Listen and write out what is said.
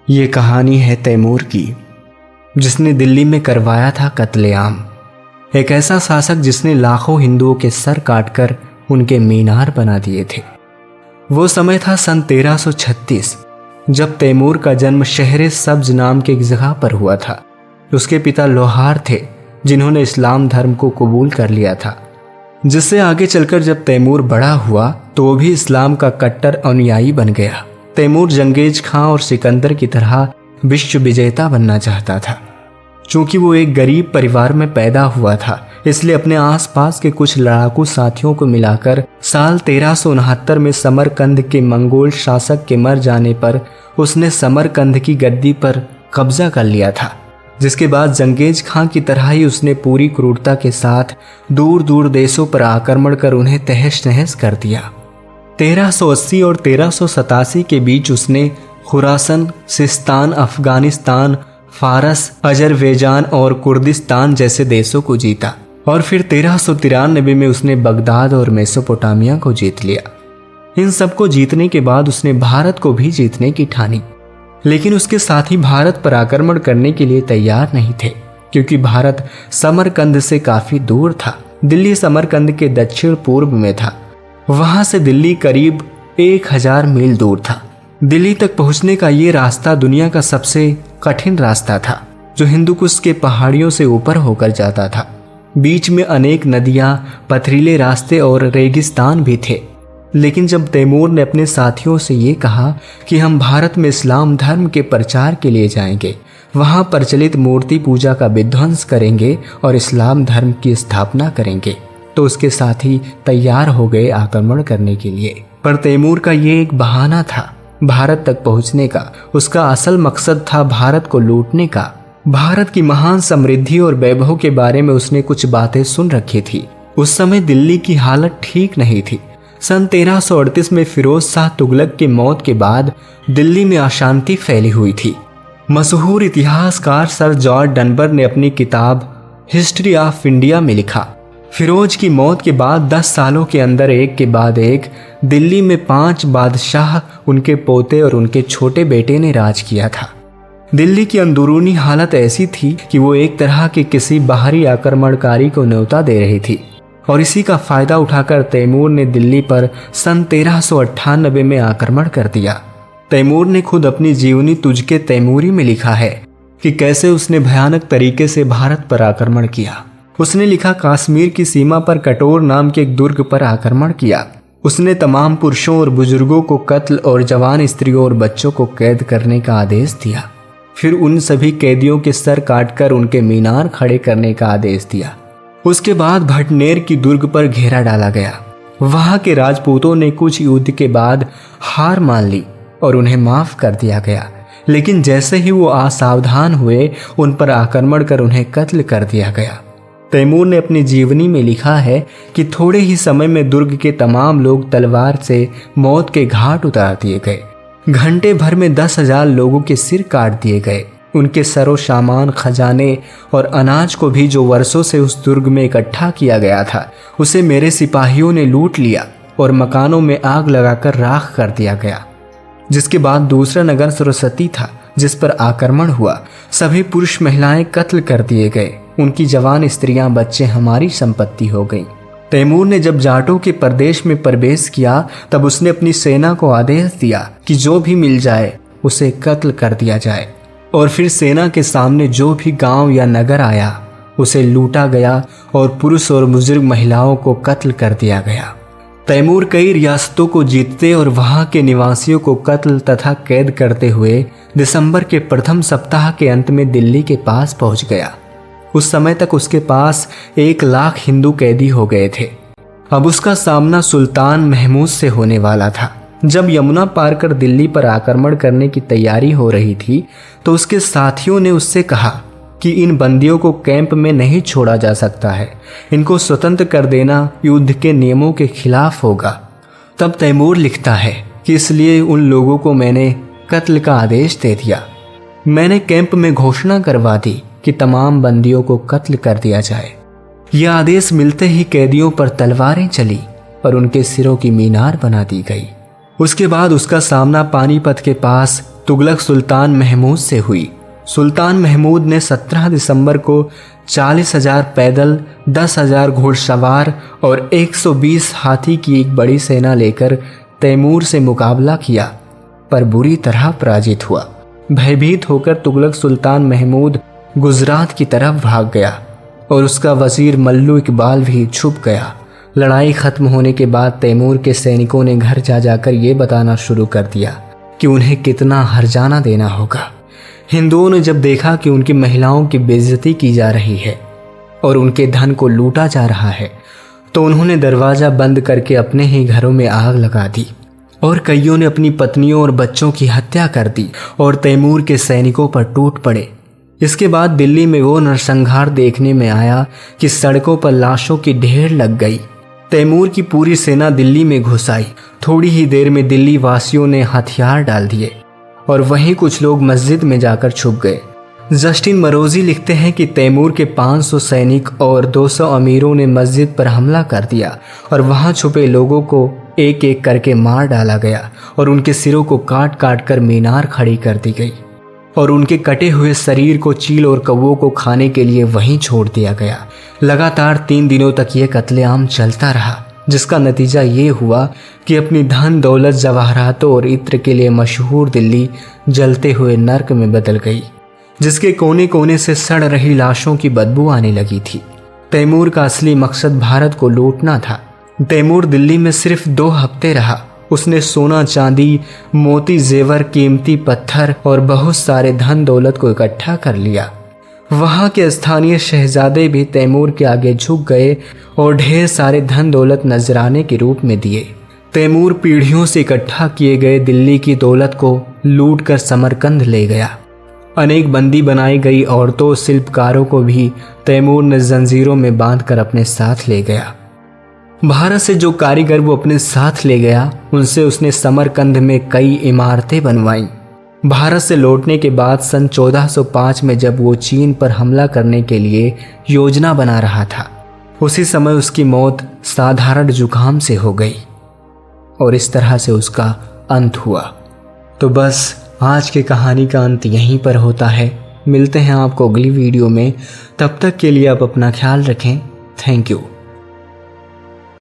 ये कहानी है तैमूर की, जिसने दिल्ली में करवाया था कत्लेआम। एक ऐसा शासक जिसने लाखों हिंदुओं के सर काटकर उनके मीनार बना दिए थे। वो समय था सन 1336, जब तैमूर का जन्म शहर सब्ज नाम के एक जगह पर हुआ था। उसके पिता लोहार थे, जिन्होंने इस्लाम धर्म को कबूल कर लिया था, जिससे आगे चलकर जब तैमूर बड़ा हुआ तो वो भी इस्लाम का कट्टर अनुयायी बन गया। तैमूर जंगेज खां और सिकंदर की तरह विश्व विजेता बनना चाहता था। चूंकि वो एक गरीब परिवार में पैदा हुआ था, इसलिए अपने आसपास के कुछ लड़ाकू साथियों को मिलाकर साल 1369 में समरकंद के मंगोल शासक के मर जाने पर उसने समरकंद की गद्दी पर कब्जा कर लिया था। जिसके बाद जंगेज खां की तरह ही उसने पूरी क्रूरता के साथ दूर दूर देशों पर आक्रमण कर उन्हें तहस नहस कर दिया। 1380 और 1387 के बीच उसने खुरासन, सिस्तान, अफगानिस्तान, फारस, अजरबैजान और कुर्दिस्तान जैसे देशों को जीता और फिर 1393 में उसने बगदाद और मेसोपोटामिया को जीत लिया। इन सबको जीतने के बाद उसने भारत को भी जीतने की ठानी, लेकिन उसके साथी भारत पर आक्रमण करने के लिए तैयार नहीं थे, क्योंकि भारत समरकंद से काफी दूर था। दिल्ली समरकंद के दक्षिण पूर्व में था। वहां से दिल्ली करीब 1000 मील दूर था। दिल्ली तक पहुंचने का ये रास्ता दुनिया का सबसे कठिन रास्ता था, जो हिंदुकुश के पहाड़ियों से ऊपर होकर जाता था। बीच में अनेक नदियां, पथरीले रास्ते और रेगिस्तान भी थे। लेकिन जब तैमूर ने अपने साथियों से ये कहा कि हम भारत में इस्लाम धर्म के प्रचार के लिए जाएंगे, वहां प्रचलित मूर्ति पूजा का विध्वंस करेंगे और इस्लाम धर्म की स्थापना करेंगे, तो उसके साथी तैयार हो गए आक्रमण करने के लिए। पर तैमूर का ये एक बहाना था भारत तक पहुंचने का। उसका असल मकसद था भारत को लूटने का। भारत की महान समृद्धि और वैभव के बारे में उसने कुछ बातें सुन रखी थी। उस समय दिल्ली की हालत ठीक नहीं थी। सन 1338 में फिरोज शाह तुगलक की मौत के बाद दिल्ली में अशांति फैली हुई थी। मशहूर इतिहासकार सर जॉर्ज डनबर ने अपनी किताब हिस्ट्री ऑफ इंडिया में लिखा, फिरोज की मौत के बाद 10 सालों के अंदर एक के बाद एक दिल्ली में 5 बादशाह, उनके पोते और उनके छोटे बेटे ने राज किया था। दिल्ली की अंदरूनी हालत ऐसी थी कि वो एक तरह के किसी बाहरी आक्रमणकारी को न्योता दे रही थी, और इसी का फायदा उठाकर तैमूर ने दिल्ली पर सन 1398 में आक्रमण कर दिया। तैमूर ने खुद अपनी जीवनी तुझके तैमूरी में लिखा है कि कैसे उसने भयानक तरीके से भारत पर आक्रमण किया। उसने लिखा, कश्मीर की सीमा पर कटोर नाम के एक दुर्ग पर आक्रमण किया। उसने तमाम पुरुषों और बुजुर्गों को कत्ल और जवान स्त्रियों और बच्चों को कैद करने का आदेश दिया। फिर उन सभी कैदियों के सर काटकर उनके मीनार खड़े करने का आदेश दिया। उसके बाद भटनेर की दुर्ग पर घेरा डाला गया। वहां के राजपूतों ने कुछ युद्ध के बाद हार मान ली और उन्हें माफ कर दिया गया, लेकिन जैसे ही वो असावधान हुए, उन पर आक्रमण कर उन्हें कत्ल कर दिया गया। तैमूर ने अपनी जीवनी में लिखा है कि थोड़े ही समय में दुर्ग के तमाम लोग तलवार से मौत के घाट उतार दिए गए। घंटे भर में 10,000 लोगों के सिर काट दिए गए। उनके सरो सामान, खजाने और अनाज को भी, जो वर्षों से उस दुर्ग में इकट्ठा किया गया था, उसे मेरे सिपाहियों ने लूट लिया और मकानों में आग लगाकर राख कर दिया गया। जिसके बाद दूसरा नगर सरस्वती था, जिस पर आक्रमण हुआ। सभी पुरुष महिलाएं कत्ल कर दिए गए। उनकी जवान स्त्रियां, बच्चे हमारी संपत्ति हो गईं। तैमूर ने जब जाटों के प्रदेश में प्रवेश किया, तब उसने अपनी सेना को आदेश दिया कि जो भी मिल जाए उसे कत्ल कर दिया जाए, और फिर सेना के सामने जो भी गांव या नगर आया उसे लूटा गया और पुरुष और बुजुर्ग महिलाओं को कत्ल कर दिया गया। तैमूर कई रियासतों को जीतते और वहां के निवासियों को कत्ल तथा कैद करते हुए दिसंबर के प्रथम सप्ताह के अंत में दिल्ली के पास पहुंच गया। उस समय तक उसके पास 1 लाख हिंदू कैदी हो गए थे। अब उसका सामना सुल्तान महमूद से होने वाला था। जब यमुना पार कर दिल्ली पर आक्रमण करने की तैयारी हो रही थी, तो उसके साथियों ने उससे कहा कि इन बंदियों को कैंप में नहीं छोड़ा जा सकता है, इनको स्वतंत्र कर देना युद्ध के नियमों के खिलाफ होगा। तब तैमूर लिखता है कि इसलिए उन लोगों को मैंने कत्ल का आदेश दे दिया। मैंने कैंप में घोषणा करवा दी कि तमाम बंदियों को कत्ल कर दिया जाए। यह आदेश मिलते ही कैदियों पर तलवारें चली और उनके सिरों की मीनार बना दी गई। उसके बाद उसका सामना पानीपत के पास तुगलक सुल्तान महमूद से हुई। सुल्तान महमूद ने 17 दिसंबर को 40,000 पैदल, 10,000 घुड़सवार और 120 हाथी की एक बड़ी सेना लेकर तैमूर से मुकाबला किया, पर बुरी तरह पराजित हुआ। भयभीत होकर तुगलक सुल्तान महमूद गुजरात की तरफ भाग गया और उसका वजीर मल्लू इकबाल भी छुप गया। लड़ाई खत्म होने के बाद तैमूर के सैनिकों ने घर जा जाकर ये बताना शुरू कर दिया कि उन्हें कितना हर्जाना देना होगा। हिंदुओं ने जब देखा कि उनकी महिलाओं की बेइज्जती की जा रही है और उनके धन को लूटा जा रहा है, तो उन्होंने दरवाज़ा बंद करके अपने ही घरों में आग लगा दी और कईयों ने अपनी पत्नियों और बच्चों की हत्या कर दी और तैमूर के सैनिकों पर टूट पड़े। इसके बाद दिल्ली में वो नरसंहार देखने में आया कि सड़कों पर लाशों की ढेर लग गई। तैमूर की पूरी सेना दिल्ली में घुस आई। थोड़ी ही देर में दिल्ली वासियों ने हथियार डाल दिए और वहीं कुछ लोग मस्जिद में जाकर छुप गए। जस्टिन मरोजी लिखते हैं कि तैमूर के 500 सैनिक और 200 अमीरों ने मस्जिद पर हमला कर दिया और वहां छुपे लोगों को एक एक करके मार डाला गया और उनके सिरों को काट काट कर मीनार खड़ी कर दी गई और उनके कटे हुए शरीर को चील और कौवों को खाने के लिए वहीं छोड़ दिया गया। लगातार 3 दिनों तक ये कत्लेआम चलता रहा, जिसका नतीजा ये हुआ कि अपनी धन दौलत, जवाहरातों और इत्र के लिए मशहूर दिल्ली जलते हुए नर्क में बदल गई, जिसके कोने कोने से सड़ रही लाशों की बदबू आने लगी थी। तैमूर का असली मकसद भारत को लूटना था। तैमूर दिल्ली में सिर्फ 2 हफ्ते रहा। उसने सोना, चांदी, मोती, जेवर, कीमती पत्थर और बहुत सारे धन दौलत को इकट्ठा कर लिया। वहां के स्थानीय शहजादे भी तैमूर के आगे झुक गए और ढेर सारे धन दौलत नजराने के रूप में दिए। तैमूर पीढ़ियों से इकट्ठा किए गए दिल्ली की दौलत को लूट कर समरकंद ले गया। अनेक बंदी बनाई गई औरतों, शिल्पकारों को भी तैमूर ने जंजीरों में बांधकर अपने साथ ले गया। भारत से जो कारीगर वो अपने साथ ले गया, उनसे उसने समरकंद में कई इमारतें बनवाईं। भारत से लौटने के बाद सन 1405 में जब वो चीन पर हमला करने के लिए योजना बना रहा था, उसी समय उसकी मौत साधारण जुकाम से हो गई और इस तरह से उसका अंत हुआ। तो बस आज की कहानी का अंत यहीं पर होता है। मिलते हैं आपको अगली वीडियो में। तब तक के लिए आप अपना ख्याल रखें। Thank you.